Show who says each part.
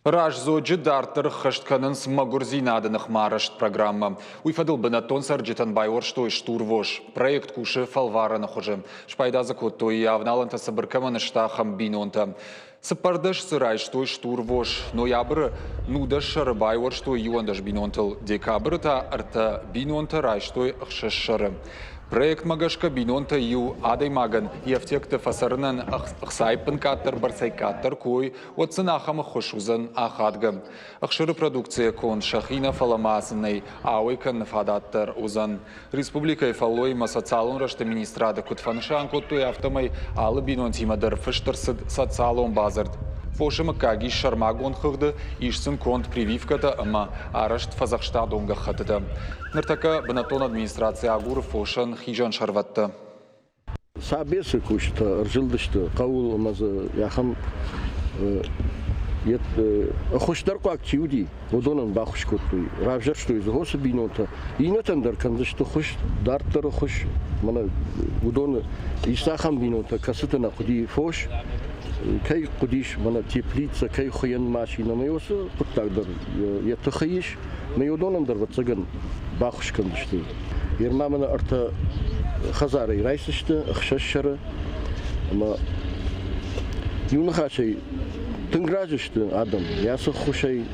Speaker 1: Рашзоджи дартыр хыштканын смагурзинадынық марышт программа. Уйфадыл бінаттон сарджитан байорштой штурвош. Проект куши фалвараны хожы. Шпайдазы коттой явналанта сабыркаманы штахам бинонта. Сыпардыш сырайштой штурвош. Ноябры нудаш шары байорштой юандаш бинонтыл. Декабрыта арта бинонта райштой хшышшары. Проект магашка бинонта ю адай маган ефтекті фасарынан ұқсайпын каттыр барсай каттыр кой отсын ахамы хошузын ахадгы. Ақшыры продукция кон шахина фаламасынай ауайкан фадаттыр узан. Республика фаллой социалон рашты министрады кутфанышан коттой автомай алы бинонтимадыр фыштыр социалон базард. Фошымы каги шармагон хыгды, ишсын конт прививката ама арашт Фазахштадонга хатыды. Ныртака бінатон администрация агуры фошын хижан шарватты.
Speaker 2: Сабесы кушта, ржилдышты, қауыл мазы яхам Хошдарку активди, удонан бахуш коттой. Равжар что из госа бинота. И не тендер, когда что хош дартер хош, мана удон исахам бинота, касута худи фош. Кай кудиш мана теплица, кай хуян машина, мы его путагдер. Я тахаиш, мы удонан дар вацаган бахуш кандышты. Ермамана арта хазары райсышты, хшашшары, ама юнахашей. Тынгражышты адам, ясы хушай